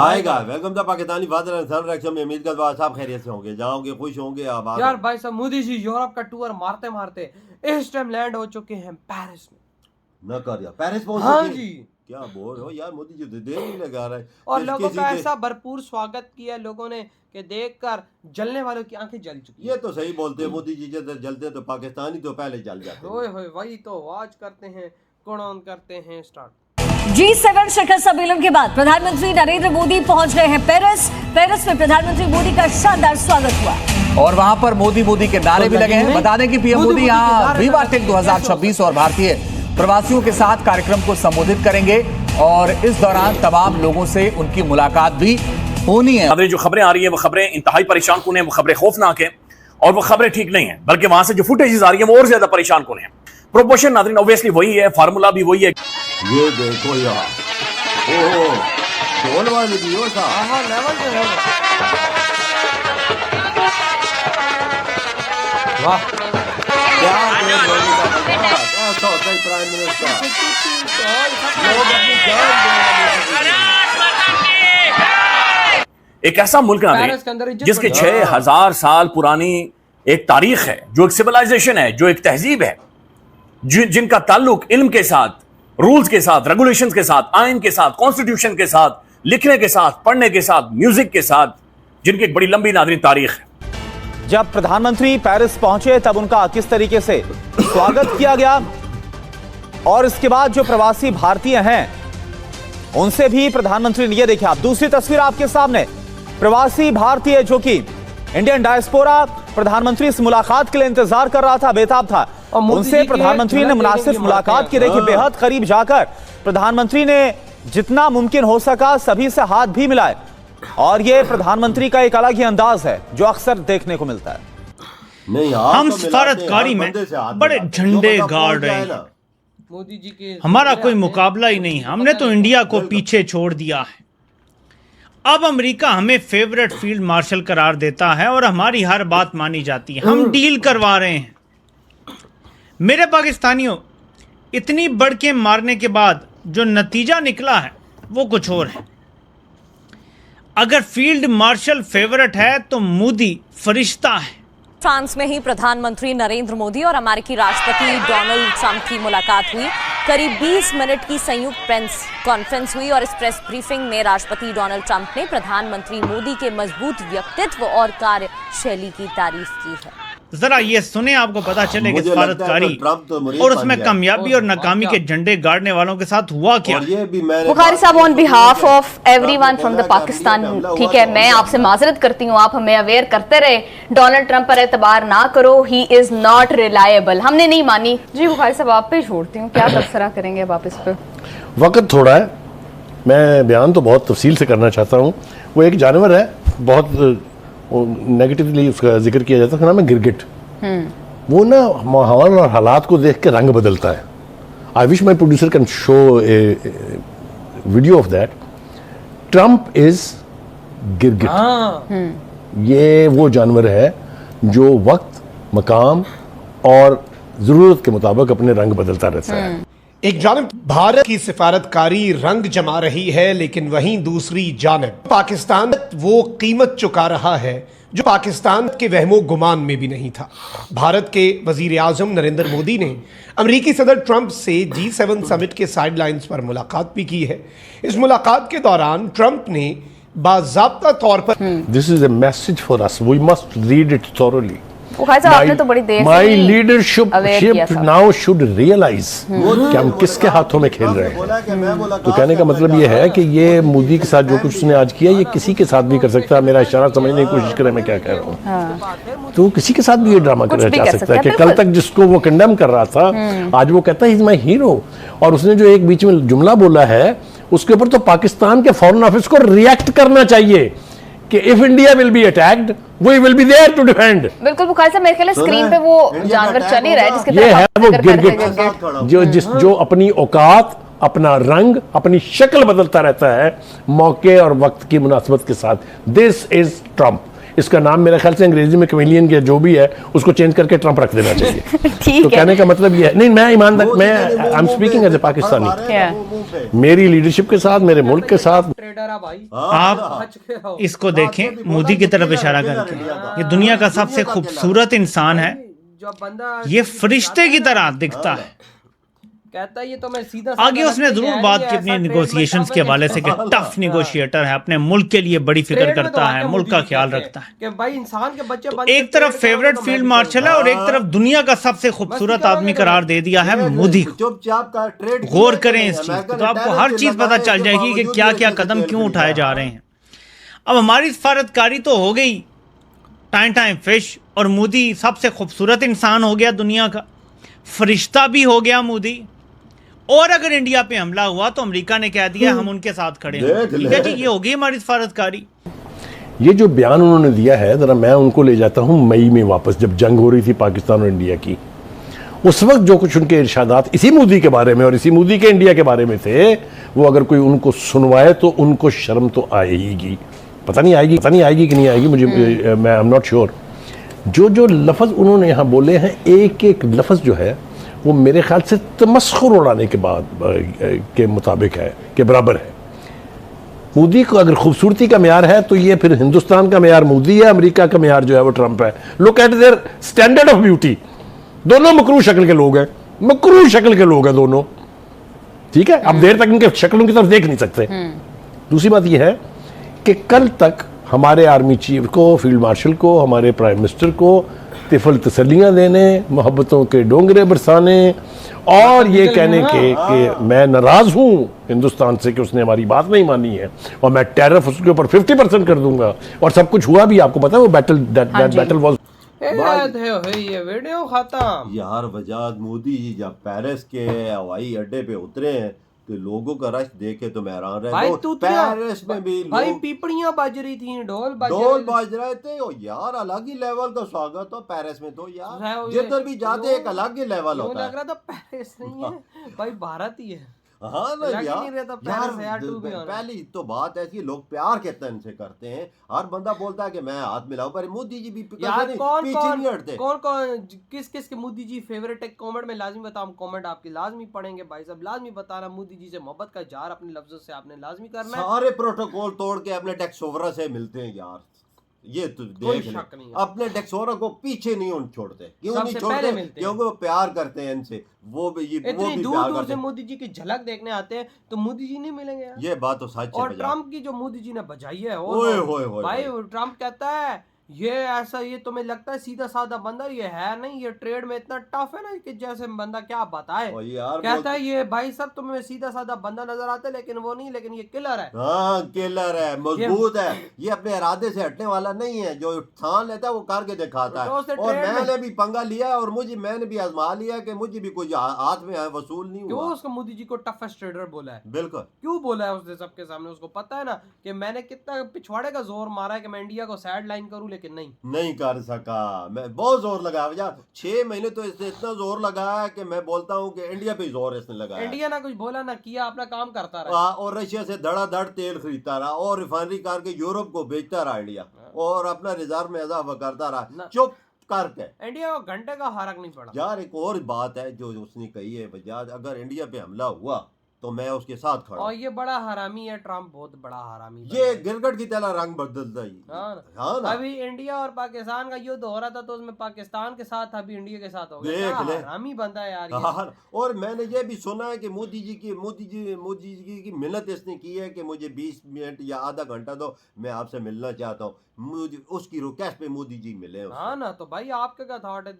आएगा। Welcome to Pakistani father and son reaction में। उम्मीद करता हूं आप खैरियत से होंगे, जाओगे खुश होंगे। आबाद यार भाई साहब, मोदी जी यूरोप का टूर मारते मारते इस टाइम लैंड हो चुके हैं पेरिस में। न कर यार, पेरिस पहुंच हाँ चुके। जी, क्या बोल रहे हो यार, मोदी जी तो देर नहीं लगा रहा है। और लोगों का ऐसा भरपूर स्वागत किया लोगों ने कि देखकर जलने वालों की आंखें जल चुकी। ये तो सही बोलते हैं, मोदी जी जब जलते हैं तो पाकिस्तानी तो पहले जल जाते हैं। होए होए, वही तो आज करते हैं, कुरान करते हैं स्टार्ट। G7 शिखर सम्मेलन के बाद प्रधानमंत्री नरेंद्र मोदी पहुंच गए हैं पेरिस में प्रधानमंत्री मोदी का शानदार स्वागत हुआ और वहां पर मोदी के नारे भी लगे हैं। बता दें कि पीएम मोदी यहां विवा टेक 2026 और भारतीय प्रवासियों के साथ कार्यक्रम को संबोधित करेंगे और इस दौरान तमाम लोगों से उनकी मुलाकात भी होनी है। जो खबरें आ रही है वो खबरें इंतहाई परेशान कुन है, वो खबरें खौफनाक है और वो खबरें ठीक नहीं है, बल्कि वहां से जो फुटेजेस आ रही है वो और ज्यादा परेशान कुन है। प्रोपोर्शन नाज़रीन ऑब्वियसली वही है, फार्मूला भी वही है। ये देखो यार, ओहो ढोल वाली भी हो सा लेवल पे है। वाह, क्या ऐसा होता है प्राइम मिनिस्टर। लोग अपनी जान देने एक ऐसा मुल्क पेरिस के अंदर है इज्जत जिसके बढ़ी। 6000 साल पुरानी एक तारीख है, जो एक सिविलाइजेशन है, जो एक तहजीब है, जिनका ताल्लुक इल्म के साथ, रूल्स के साथ, रेगुलेशंस के साथ, आइन के साथ, कॉन्स्टिट्यूशन के साथ, लिखने के साथ, पढ़ने के साथ, म्यूजिक के साथ, जिनकी एक बड़ी लंबी नाज़रीन तारीख है। जब प्रधानमंत्री पेरिस पहुंचे तब उनका किस तरीके से स्वागत किया गया और इसके बाद जो प्रवासी भारतीय हैं उनसे भी प्रधानमंत्री ने, ये देखिए आप दूसरी तस्वीर आपके सामने, प्रवासी भारतीय जो कि इंडियन डायस्पोरा प्रधानमंत्री से मुलाकात के लिए इंतजार कर रहा था, बेताब था, उनसे प्रधानमंत्री ने मुनासिब मुलाकात की। देखिए बेहद करीब जाकर प्रधानमंत्री ने जितना मुमकिन हो सका सभी से हाथ भी मिलाए और ये प्रधानमंत्री का एक अलग ही अंदाज है जो अक्सर देखने को मिलता है। नहीं, हम सफारतकारी में बड़े झंडे गाड़ रहे हैं, मोदी जी के हमारा कोई मुकाबला ही नहीं। हमने तो इंडिया को पीछे छोड़ दिया है। अब अमेरिका हमें फेवरेट फील्ड मार्शल करार देता है और हमारी हर बात मानी जाती है। हम डील करवा रहे हैं। मेरे पाकिस्तानियों, इतनी बड़के मारने के बाद जो नतीजा निकला है वो कुछ और है। अगर फील्ड मार्शल फेवरेट है तो मोदी फरिश्ता है। फ्रांस में ही प्रधानमंत्री नरेंद्र मोदी और अमेरिकी राष्ट्रपति डोनाल्ड ट्रंप की मुलाकात हुई। करीब 20 मिनट की संयुक्त प्रेस कॉन्फ्रेंस हुई और इस प्रेस ब्रीफिंग में राष्ट्रपति डोनाल्ड ट्रंप ने प्रधानमंत्री मोदी के मजबूत व्यक्तित्व और कार्यशैली की तारीफ की है। जरा ये सुने, आपको पता चले कि सफारतकारी तो और उसमें कामयाबी और नाकामी के झंडे गाड़ने वालों के साथ हुआ क्या। बुखारी साहब, on behalf of everyone from the Pakistan, ठीक है, मैं आपसे माजरत करती हूँ, आप हमें अवेयर करते रहे। डोनाल्ड ट्रंप पर एतबार ना करो, ही इज नॉट रिलायबल। हमने नहीं मानी। जी बुखारी साहब, आप पे छोड़ती हूँ, क्या तबसरा करेंगे आप इस पे? वक्त थोड़ा है, मैं बयान तो बहुत तफसील से करना चाहता हूँ। वो एक जानवर है, बहुत नेगेटिवली उसका जिक्र किया जाता है, उसका नाम है गिरगिट। वो ना माहौल और हालात को देख के रंग बदलता है। I wish my producer can show A video of that. Trump is गिरगिट। ये वो जानवर है जो वक्त, मकाम और जरूरत के मुताबिक अपने रंग बदलता रहता है। एक जानिब भारत की सिफारतकारी रंग जमा रही है, लेकिन वहीं दूसरी जानिब पाकिस्तान वो कीमत चुका रहा है जो पाकिस्तान के वहमो गुमान में भी नहीं था। भारत के वजीर आजम नरेंद्र मोदी ने अमेरिकी सदर ट्रंप से G7 समिट के साइडलाइंस पर मुलाकात भी की है। इस मुलाकात के दौरान ट्रंप ने बाज़ाब्ता तौर पर this is a message for us, we must read it thoroughly. आपने तो बड़ी देर my leadership now should realize कि हम किसके हाथों में खेल रहे हैं। तो कहने का मतलब ये है कि ये मोदी के साथ जो कुछ उसने आज किया, ये किसी के साथ भी कर सकता है। मेरा इशारा समझने की कोशिश करें मैं क्या कह रहा हूँ। तो किसी के साथ भी ये ड्रामा कर जा सकता है कि कल तक जिसको वो कंडेम कर रहा था, आज वो कहता है इज माई हीरो। और उसने जो एक बीच में जुमला बोला है, उसके ऊपर तो पाकिस्तान के फॉरेन ऑफिस को रिएक्ट करना चाहिए कि if India will be attacked we will be there to defend. बिल्कुल बुखारी साहब, मेरे ख्याल स्क्रीन पे वो जानवर चल ही रहा है जिसके ये है वो गिरगिट जो अपनी औकात, अपना रंग, अपनी शक्ल बदलता रहता है मौके और वक्त की मुनासिबत के साथ। This is Trump. इसका नाम मेरे ख्याल से अंग्रेजी में कमेलियन या जो भी है उसको चेंज करके ट्रम्प रख देना चाहिए। ठीक तो है। कहने का मतलब ये है, नहीं मैं ईमानदार, मैं I am speaking as a Pakistani, मेरी लीडरशिप के साथ, मेरे मुल्क के साथ। ट्रेडर है भाई, आप बच के रहो। इसको देखें मोदी की तरफ इशारा करके, ये दुनिया का सबसे खूबसूरत इंसान है, जो बंदा ये फरिश्ते की तरह दिखता है। कहता है ये तो मैं सीधा आगे उसने जरूर बात की अपनी निगोशिएशंस के हवाले से कि टफ निगोशिएटर है, अपने मुल्क के लिए बड़ी फिक्र करता है, मुल्क का ख्याल रखता है। कि भाई इंसान के बच्चे तो एक तरफ फेवरेट फील्ड मार्शल है और एक तरफ दुनिया का सबसे खूबसूरत आदमी करार दे दिया है मोदी को। चुपचाप का ट्रेड गौर करें इस चीज को, तो आपको हर चीज पता चल जाएगी कि क्या क्या कदम क्यों उठाए जा रहे हैं। अब हमारी सफारतकारी तो हो गई टाइम फिश, और मोदी सबसे खूबसूरत इंसान हो गया दुनिया का, फरिश्ता भी हो गया मोदी। और अगर इंडिया पे हमला हुआ तो अमेरिका ने कह दिया हम उनके साथ खड़े हैं। ठीक है जी, ये हो गई हमारी सफारतकारी। ये जो बयान उन्होंने दिया है, जरा मैं उनको ले जाता हूं मई में वापस, जब जंग हो रही थी पाकिस्तान और इंडिया की। उस वक्त जो कुछ उनके इरशादात इसी मोदी के बारे में और इसी मोदी के इंडिया के बारे में थे, वो अगर कोई उनको सुनवाए तो उनको शर्म तो आएगी। पता नहीं आएगी कि नहीं आएगी, मुझे मैं आई एम नॉट श्योर। जो लफ्ज़ उन्होंने यहाँ बोले हैं, एक एक लफ्ज़ जो है वो मेरे ख्याल से तमस्खुर उड़ाने के बाद के मुताबिक है, के बराबर है। मोदी को अगर खूबसूरती का म्यार है तो ये फिर हिंदुस्तान का म्यार मोदी है, अमेरिका का म्यार जो है वो ट्रंप है। Look at their standard of beauty. दोनों मकरू शक्ल के लोग हैं, मकरू शक्ल के लोग हैं दोनों, ठीक है। अब देर तक इनके शक्लों की तरफ देख नहीं सकते। दूसरी बात यह है कि कल तक हमारे आर्मी चीफ को, फील्ड मार्शल को, हमारे प्राइम मिनिस्टर को तिफल तसल्लियां देने, मोहब्बतों के डोंगरे बरसाने और ये कहने के कि मैं नाराज हूं हिंदुस्तान से कि उसने हमारी बात नहीं मानी है और मैं टैरिफ उसके ऊपर 50% कर दूंगा, और सब कुछ हुआ भी। आपको पता है वो बैटल वाज ये वीडियो खत्म यार। वजाद मोदी जी जब पेरिस के हवाई अड्डे पे उतरे हैं तो लोगों का रश देखे तो मैं हैरान रह गया। पेरिस में भी भाई पीपड़ियां बज रही थी, ढोल बज रहे थे। ओ यार अलग ही लेवल का स्वागत हो पेरिस में तो यार, जिधर भी जाते एक अलग ही लेवल होता है। लग रहा था पेरिस नहीं है भाई, भारत ही है। हाँ ना यार, यार पहली तो बात ऐसी है, लोग प्यार के तन से करते हैं। हर बंदा बोलता है कि मैं हाथ मिलाऊं, पर मोदी जी भी यार पीछे नहीं हटते। कौन किस के मोदी जी फेवरेट है, कमेंट में लाजमी बताओ। कमेंट आपकी लाजमी पढ़ेंगे भाई साहब, लाजमी बताना। मोदी जी से मोहब्बत का इजहार अपने लफ्जों से आपने लाजमी करना है। सारे प्रोटोकॉल तोड़ के अपने टेक्सोवरा से मिलते हैं यार, ये तो देख ले, अपने डेक्सोरा को पीछे नहीं उन छोड़ते। क्यों नहीं छोड़ते? क्योंकि वो प्यार करते हैं इनसे। वो भी दूर दूर से मोदी जी की झलक देखने आते हैं तो मोदी जी नहीं मिलेंगे यार। ये बात तो सच है। और ट्रम्प की जो मोदी जी ने बजाई है, भाई ट्रम्प कहता है ये ऐसा, ये तुम्हें लगता है सीधा साधा बंदा, ये है नहीं, ये ट्रेड में इतना टफ है ना कि जैसे बंदा क्या बताए। कहता है ये भाई सब तुम्हें सीधा साधा बंदा नजर आता है, लेकिन वो नहीं, लेकिन ये किलर है। हाँ किलर है, मजबूत है। ये अपने इरादे से हटने वाला नहीं है, जो ठान लेता है वो करके दिखाता है। और मैंने भी पंगा लिया और मैंने भी आजमा लिया कि मुझे भी कुछ हाथ में वसूल नहीं हुआ। क्यों उसको मोदी जी को टफेस्ट ट्रेडर बोला है? बिल्कुल क्यों बोला है उसने सबके सामने? उसको पता है ना कि मैंने कितना पिछवाड़े का जोर मारा है कि मैं इंडिया को साइड लाइन करूं, लेकिन नहीं कर सका। मैं बहुत जोर लगाया यार, 6 महीने तो इसने इतना जोर लगाया कि मैं बोलता हूँ कि इंडिया पे जोर इसने लगाया। इंडिया ना कुछ बोला ना किया, अपना काम करता रहा। और रशिया से धड़ाधड़ तेल खरीदता रहा और रिफाइनरी करके यूरोप को बेचता रहा इंडिया, और अपना रिजर्व में इजाफा करता रहा चुप करके। इंडिया को घंटे का फर्क नहीं पड़ा यार। एक और बात है जो उसने कही है बजाज, अगर इंडिया पे हमला हुआ तो मैं उसके साथ खड़ा। और ये बड़ा हरामी है ट्रम्प, बहुत बड़ा हरामी। ये गिरगट की तरह रंग बदलता ही। हाँ ना। अभी इंडिया और पाकिस्तान का युद्ध हो रहा था तो उसमें पाकिस्तान के साथ, अभी इंडिया के साथ हो गया। हरामी बंदा है यार ये। और मैंने ये भी सुना है कि मोदी जी की मिन्नत इसने की है कि मुझे 20 मिनट या आधा घंटा दो, मैं आपसे मिलना चाहता हूँ। उसकी रिक्वेस्ट पे मोदी जी मिले। हाँ ना, तो भाई आपका क्या थॉट है?